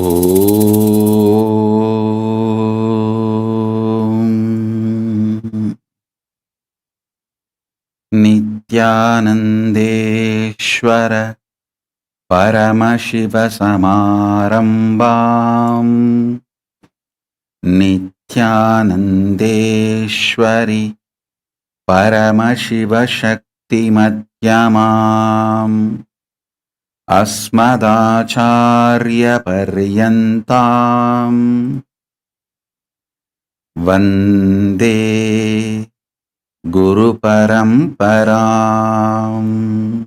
Om Nithyanandeshwara Paramashivasamarambam Nithyanandeshwari Paramashivashaktimadhyamam Asmadacharya Paryantam Vande Guru Paramparam.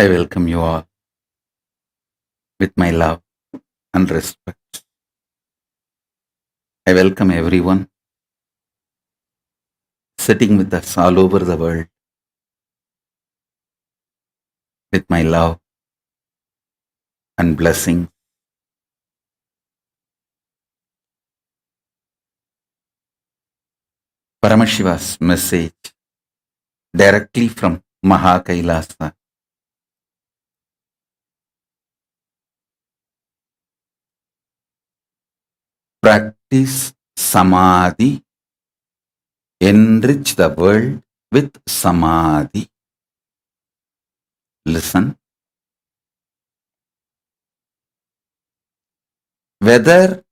I welcome you all with my love and respect. I welcome everyone sitting with us all over the world with my love and blessing. Paramashiva's message directly from Kailasa. Practice Samadhi, enrich the world with Samadhi. Listen. Whether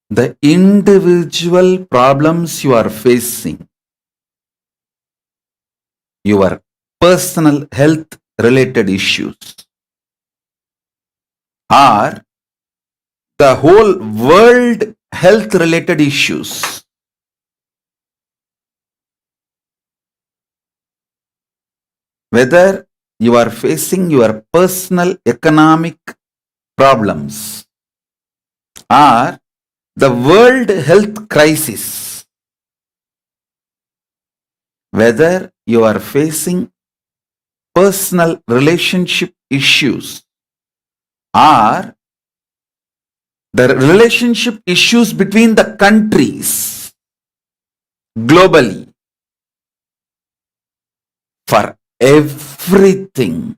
the individual problems you are facing, your personal health related issues, or the whole world health related issues, whether you are facing your personal economic problems or the world health crisis, whether you are facing personal relationship issues or the relationship issues between the countries globally, for everything,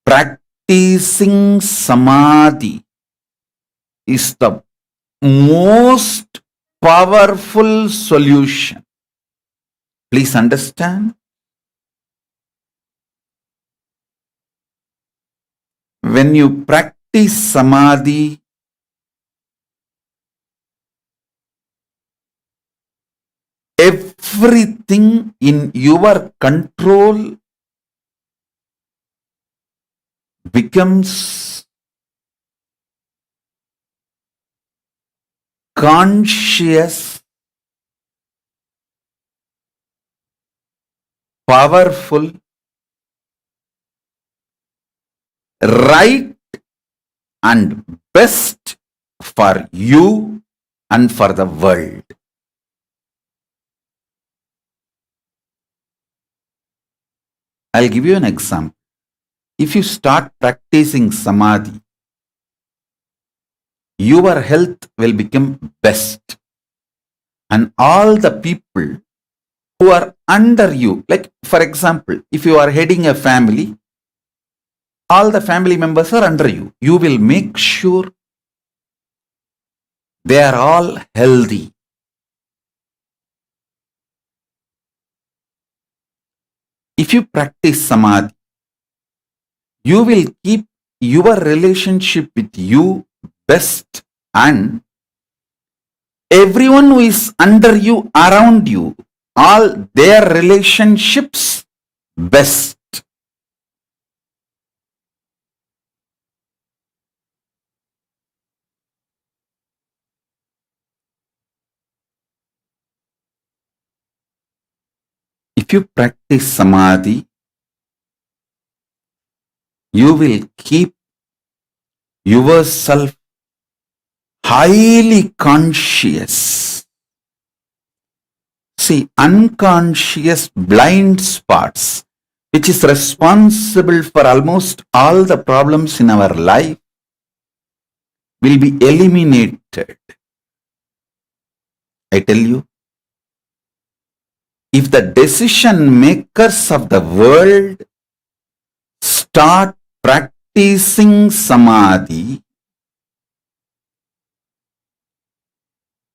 practicing Samadhi is the most powerful solution. Please understand. When you practice Samadhi, everything in your control becomes conscious, powerful, right, and best for you and for the world. I'll give you an example. If you start practicing Samadhi, your health will become best. And all the people who are under you, like for example, if you are heading a family, all the family members are under you. You will make sure they are all healthy. If you practice Samadhi, you will keep your relationship with you best, and everyone who is under you, around you, all their relationships best. If you practice Samadhi, you will keep yourself highly conscious. See, unconscious blind spots, which is responsible for almost all the problems in our life, will be eliminated. I tell you, if the decision makers of the world start practicing Samadhi,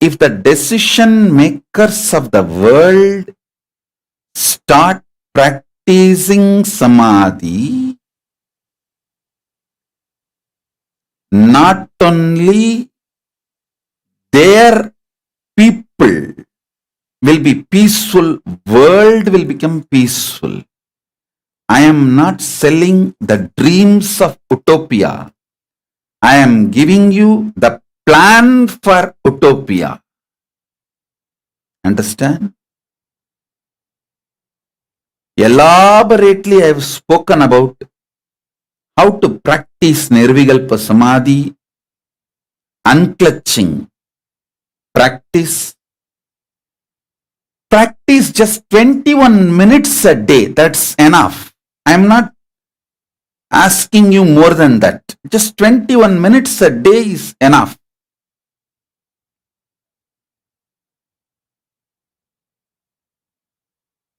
if the decision makers of the world start practicing Samadhi, not only their people will be peaceful, world will become peaceful. I am not selling the dreams of utopia. I am giving you the plan for utopia. Understand? Elaborately I have spoken about how to practice Nirvikalpa Samadhi, unclutching. Practice just 21 minutes a day. That's enough. I am not asking you more than that. Just 21 minutes a day is enough.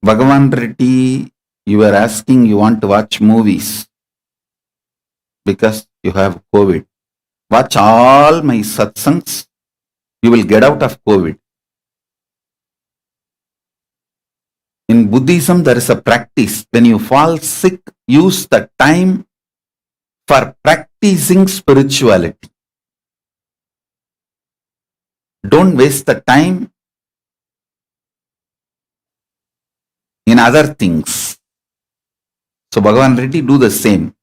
Bhagavan Reddy, you are asking you want to watch movies because you have COVID. Watch all my satsangs. You will get out of COVID. In Buddhism, there is a practice. When you fall sick, use the time for practicing spirituality. Don't waste the time in other things. So Bhagavan Reddy, do the same.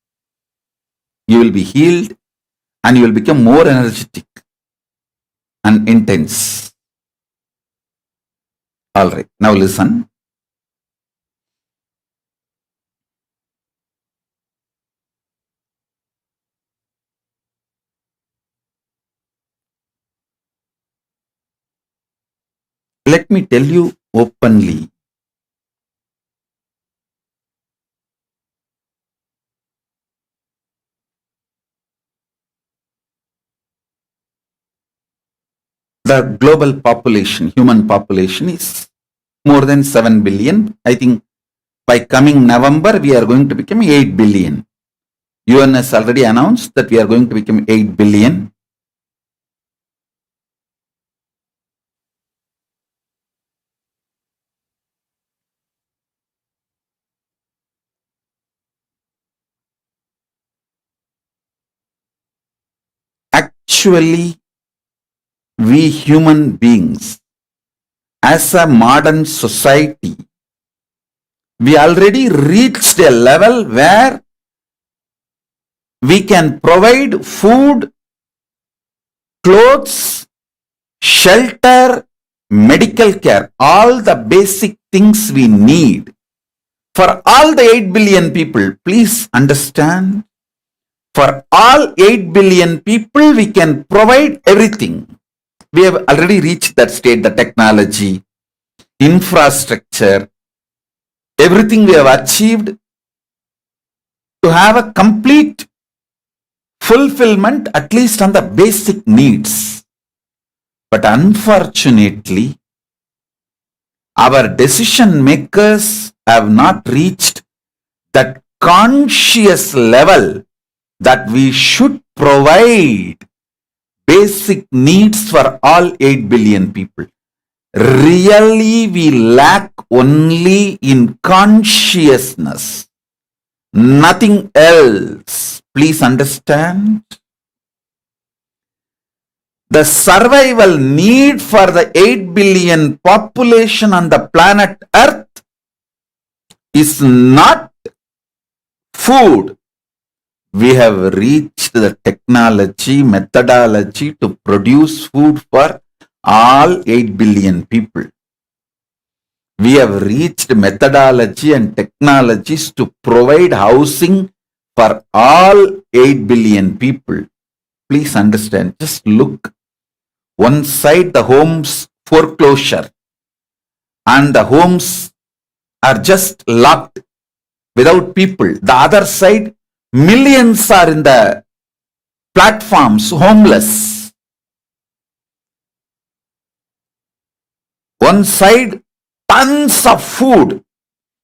You will be healed and you will become more energetic and intense. All right, now listen. Let me tell you openly. The global population, human population is more than 7 billion. I think by coming November, we are going to become 8 billion. UN has already announced that we are going to become 8 billion. Actually, we human beings, as a modern society, we already reached a level where we can provide food, clothes, shelter, medical care, all the basic things we need for all the 8 billion people. Please understand, for all 8 billion people, we can provide everything. We have already reached that state, the technology, infrastructure, everything we have achieved to have a complete fulfillment, at least on the basic needs. But unfortunately, our decision makers have not reached that conscious level that we should provide basic needs for all 8 billion people. Really, we lack only in consciousness, nothing else. Please understand. The survival need for the 8 billion population on the planet Earth is not food. We have reached the technology, methodology to produce food for all 8 billion people. We have reached methodology and technologies to provide housing for all 8 billion people. Please understand, just look. One side the homes foreclosure and the homes are just locked without people. The other side, millions are in the platforms, homeless. One side, tons of food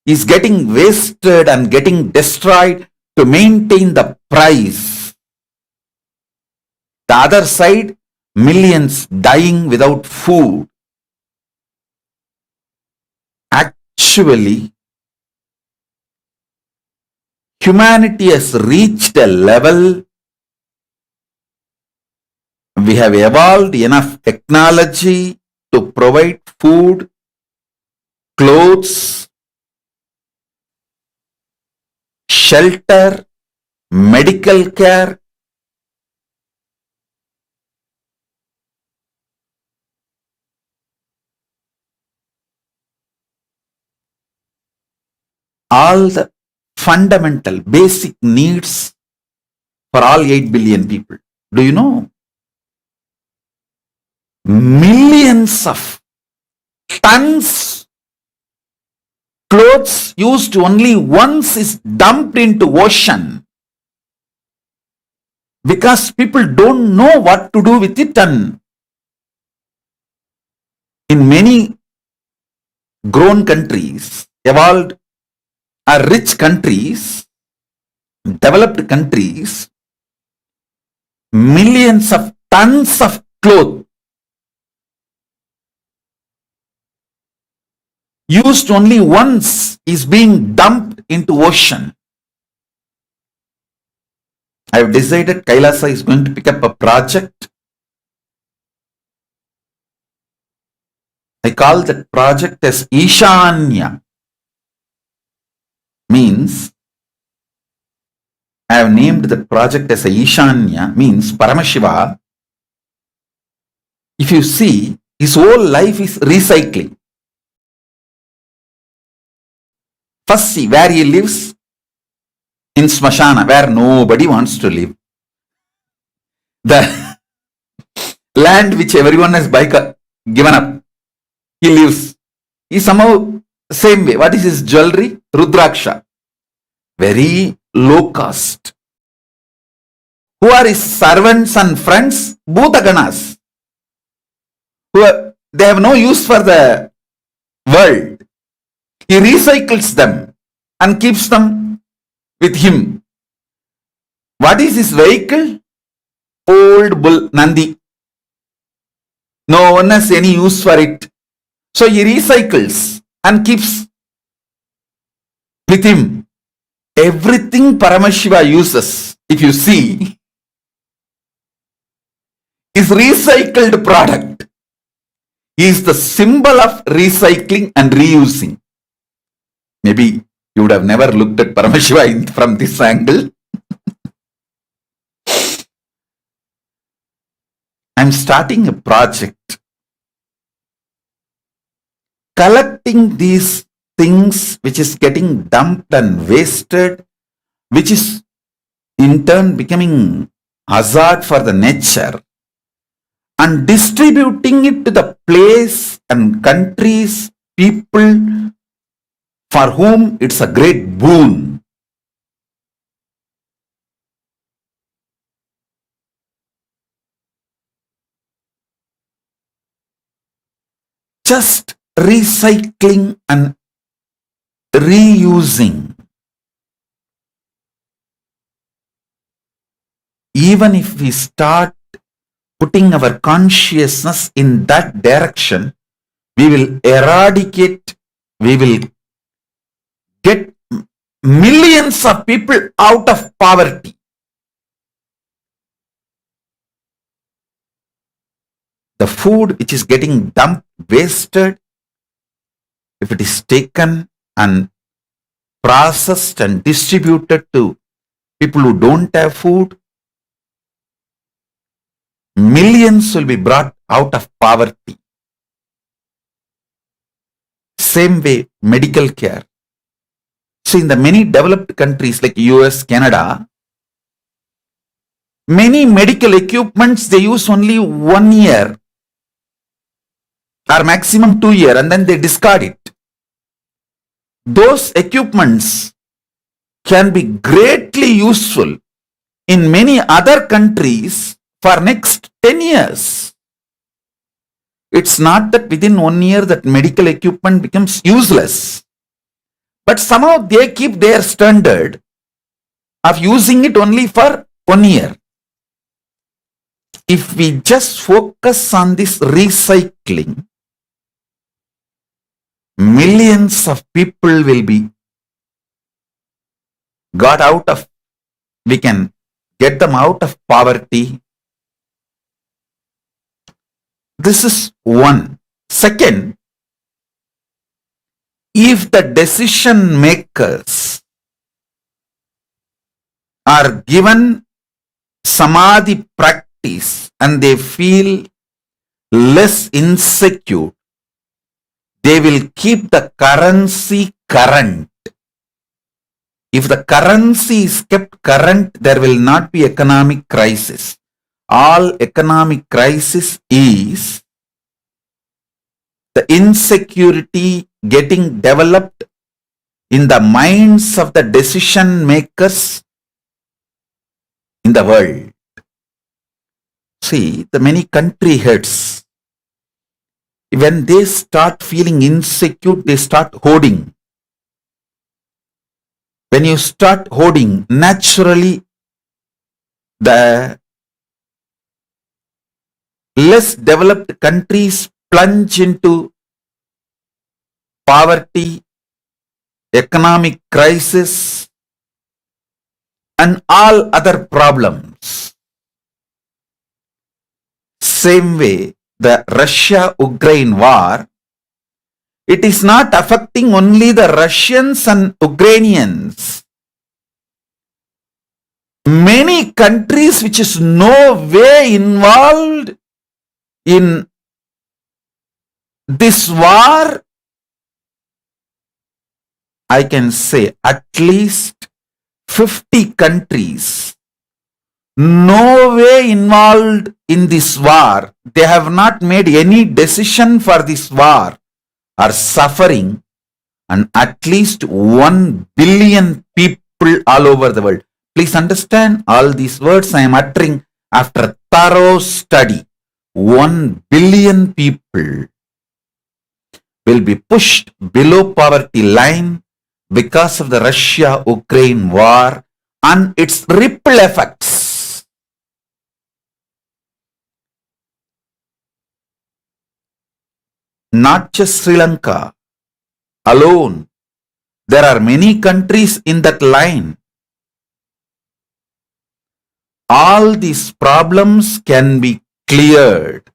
is getting wasted and getting destroyed to maintain the price. The other side, millions dying without food. Actually, humanity has reached a level, we have evolved enough technology to provide food, clothes, shelter, medical care. All the fundamental basic needs for all 8 billion people. Do you know? Millions of tons clothes used only once is dumped into ocean because people don't know what to do with it. And in many grown countries, evolved or rich countries, developed countries, millions of tons of clothes used only once is being dumped into ocean. I have decided Kailasa is going to pick up a project. I call that project as Ishanya. Means, I have named the project as a Ishanya, means Paramashiva. If you see, his whole life is recycling. First, see where he lives, in Smashana, where nobody wants to live. The land which everyone has given up, he lives is somehow same way. What is his jewelry? Rudraksha. Very low cost. Who are his servants and friends? Bhutaganas. They have no use for the world. He recycles them and keeps them with him. What is his vehicle? Old bull, Nandi. No one has any use for it. So he recycles and keeps with him. Everything Paramashiva uses, if you see, is recycled product. He is the symbol of recycling and reusing. Maybe you would have never looked at Paramashiva from this angle. I'm starting a project collecting these things which is getting dumped and wasted, which is in turn becoming hazard for the nature, and distributing it to the place and countries, people for whom it's a great boon. Just recycling and reusing. Even if we start putting our consciousness in that direction, we will eradicate, we will get millions of people out of poverty. The food which is getting dumped, wasted, if it is taken and processed and distributed to people who don't have food, millions will be brought out of poverty. Same way, medical care. So in the many developed countries like US, Canada, many medical equipments they use only 1 year or maximum 2 years and then they discard it. Those equipments can be greatly useful in many other countries for next 10 years. It's not that within 1 year that medical equipment becomes useless. But somehow they keep their standard of using it only for 1 year. If we just focus on this recycling, millions of people will be got out of, we can get them out of poverty. This is one. Second, if the decision makers are given Samadhi practice and they feel less insecure, they will keep the currency current. If the currency is kept current, there will not be economic crisis. All economic crisis is the insecurity getting developed in the minds of the decision makers in the world. See, the many country heads, when they start feeling insecure, they start hoarding. When you start hoarding, naturally the less developed countries plunge into poverty, economic crisis, and all other problems. Same way, the Russia-Ukraine war, it is not affecting only the Russians and Ukrainians. Many countries which is no way involved in this war, I can say at least 50 countries no way involved in this war. They have not made any decision for this war are suffering, and at least 1 billion people all over the world. Please understand all these words I am uttering after thorough study. 1 billion people will be pushed below poverty line because of the Russia-Ukraine war and its ripple effects. Not just Sri Lanka alone. There are many countries in that line. All these problems can be cleared,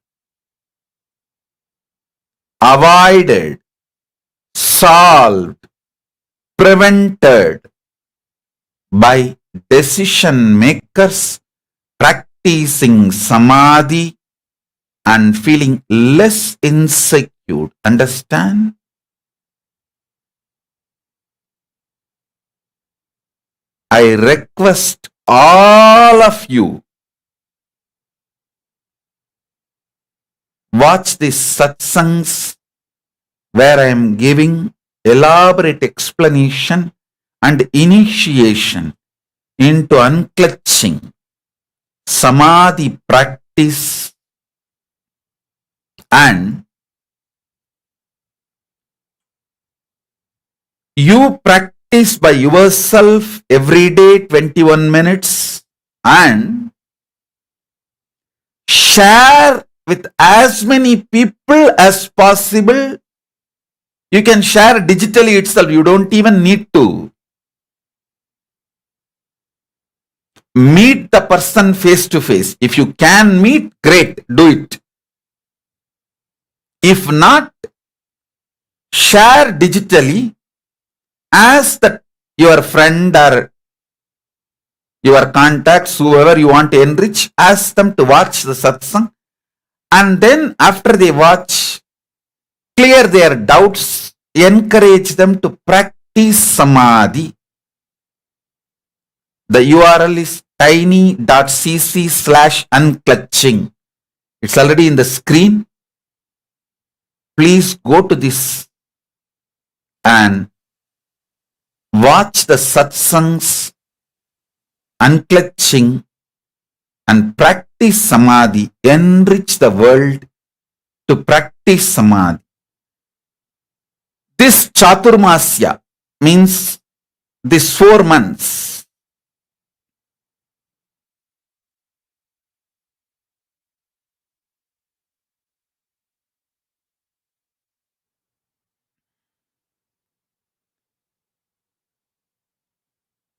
avoided, solved, prevented by decision makers practicing Samadhi and feeling less insecure. Understand? I request all of you, watch these satsangs where I am giving elaborate explanation and initiation into unclutching Samadhi practice, and you practice by yourself every day 21 minutes and share with as many people as possible. You can share digitally itself. You don't even need to meet the person face to face. If you can meet, great, do it. If not, share digitally. Ask that your friend or your contacts, whoever you want to enrich, ask them to watch the satsang, and then after they watch, clear their doubts, encourage them to practice Samadhi. The URL is tiny.cc/unclutching. It's already in the screen. Please go to this and watch the satsangs, unclutching, and practice Samadhi. Enrich the world to practice Samadhi. This Chaturmasya means these 4 months.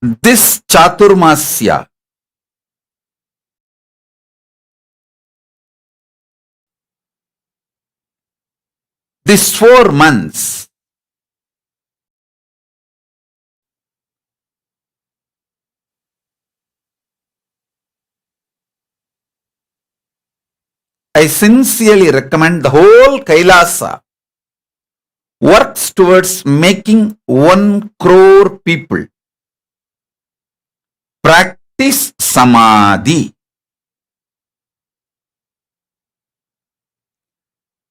This Chaturmasya these 4 months I sincerely recommend the whole Kailasa works towards making 1 crore people practice Samadhi.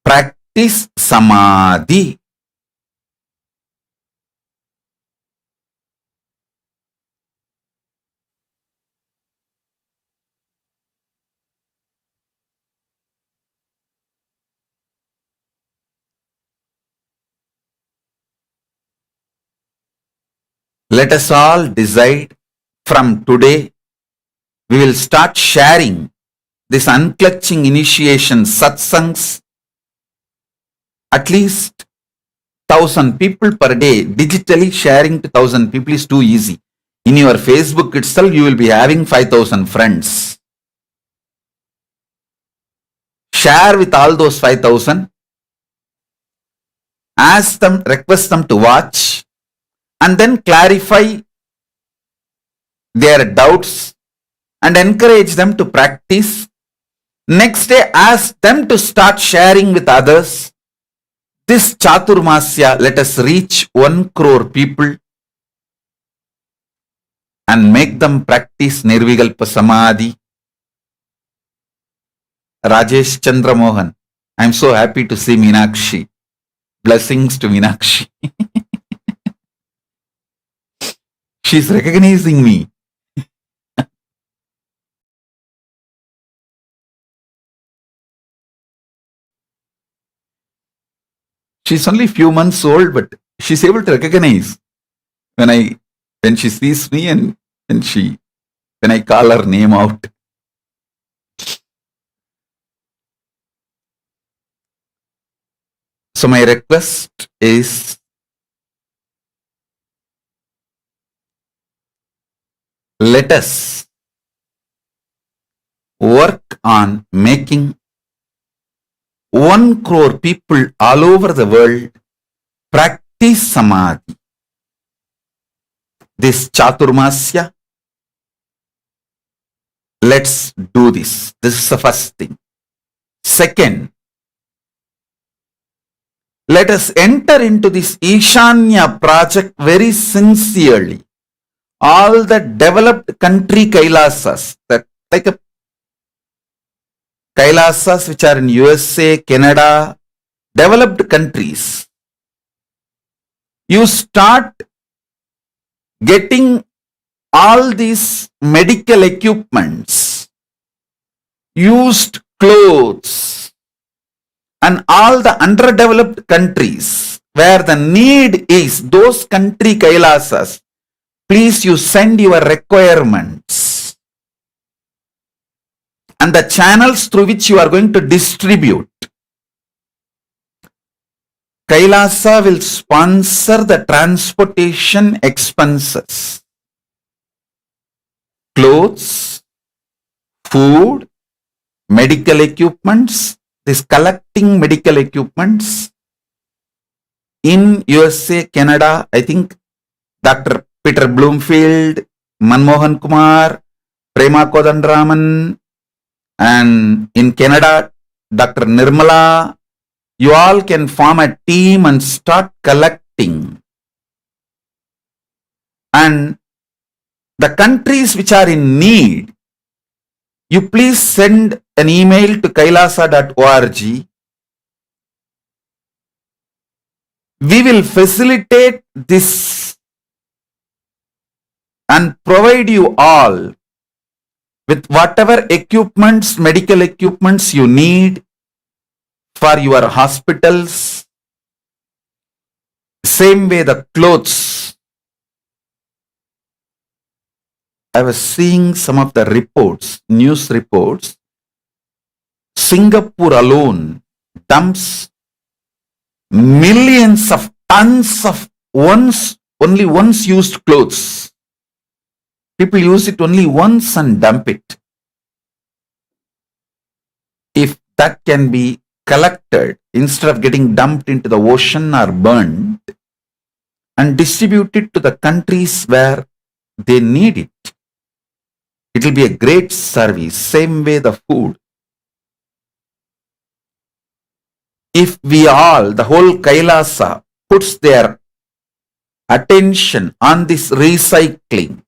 Practice Samadhi. Let us all decide from today, we will start sharing this unclutching initiation satsangs at least 1,000 people per day. Digitally sharing to 1,000 people is too easy. In your Facebook itself, you will be having 5,000 friends. Share with all those 5,000. Ask them, request them to watch, and then clarify their doubts and encourage them to practice. Next day, ask them to start sharing with others. This Chaturmasya, let us reach 1 crore people and make them practice Nirvikalpa Samadhi. Rajesh Chandra Mohan, I am so happy to see Meenakshi. Blessings to Meenakshi. She's recognizing me. She's only few months old, but she's able to recognize when she sees me and when I call her name out. So my request is, let us work on making 1 crore people all over the world practice Samadhi. This Chaturmasya, let's do this. This is the first thing. Second, let us enter into this Ishanya project very sincerely. All the developed country Kailasas, like Kailasas which are in USA, Canada, developed countries, you start getting all these medical equipments, used clothes, and all the underdeveloped countries where the need is, those country Kailasas, please you send your requirements and the channels through which you are going to distribute. Kailasa will sponsor the transportation expenses, clothes, food, medical equipments, this collecting medical equipments. In USA, Canada, I think Dr. Peter Bloomfield, Manmohan Kumar, Prema Kodandraman, and in Canada, Dr. Nirmala, you all can form a team and start collecting. And the countries which are in need, you please send an email to kailasa.org. We will facilitate this and provide you all with whatever equipments, medical equipments you need for your hospitals. Same way the clothes. I was seeing some of the reports, news reports. Singapore alone dumps millions of tons of only once used clothes. People use it only once and dump it. If that can be collected instead of getting dumped into the ocean or burned and distributed to the countries where they need it, it will be a great service. Same way the food. If we all, the whole Kailasa, puts their attention on this recycling,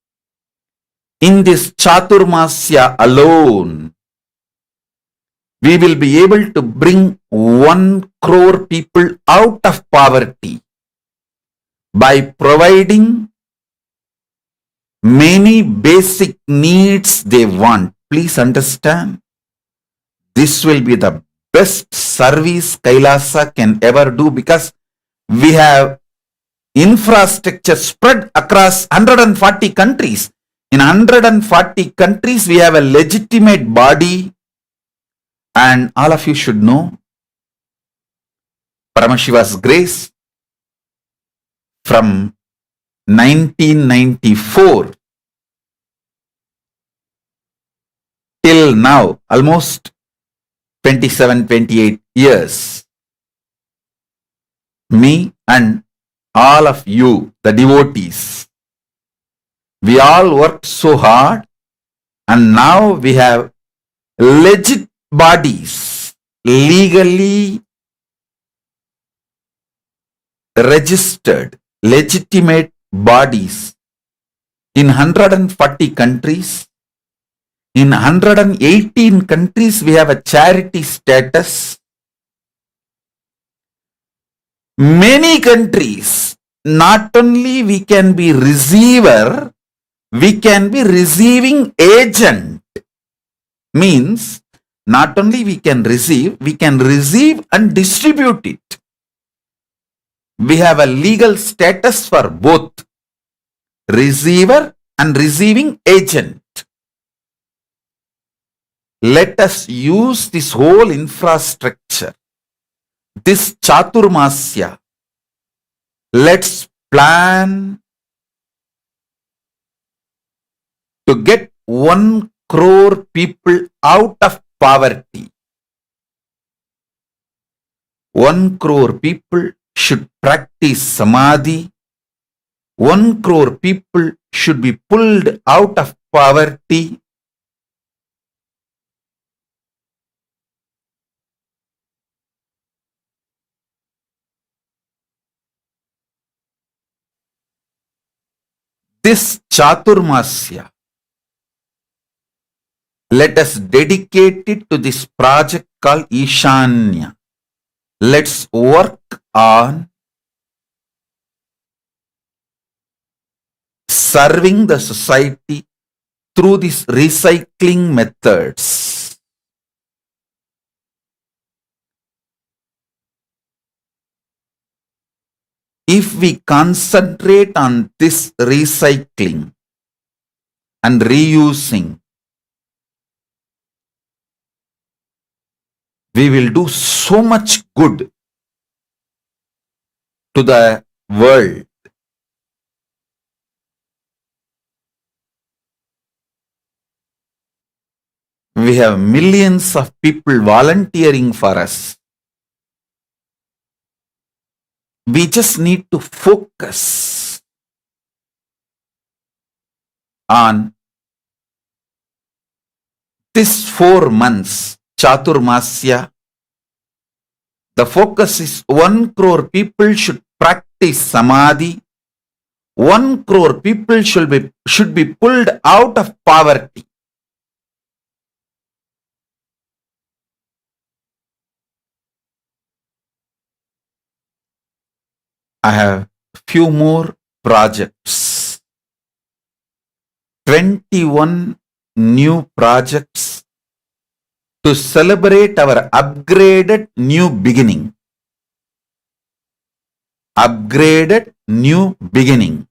in this Chaturmasya alone, we will be able to bring 1 crore people out of poverty by providing many basic needs they want. Please understand, this will be the best service Kailasa can ever do, because we have infrastructure spread across 140 countries. In 140 countries, we have a legitimate body, and all of you should know Paramashiva's grace from 1994 till now, almost 27, 28 years. Me and all of you, the devotees, we all worked so hard, and now we have legit bodies, legally registered, legitimate bodies in 140 countries. In 118 countries, we have a charity status. Many countries, not only we can be receiver, we can be receiving agent. Means, not only we can receive and distribute it. We have a legal status for both receiver and receiving agent. Let us use this whole infrastructure, this Chaturmasya. Let's plan to get 1 crore people out of poverty. 1 crore people should practice Samadhi. 1 crore people should be pulled out of poverty. This Chaturmasya, let us dedicate it to this project called Ishanya. Let's work on serving the society through these recycling methods. If we concentrate on this recycling and reusing, we will do so much good to the world. We have millions of people volunteering for us. We just need to focus on this 4 months, Chaturmasya. The focus is 1 crore people should practice Samadhi. 1 crore people should be pulled out of poverty. I have few more projects. 21 new projects to celebrate our upgraded new beginning. Upgraded new beginning.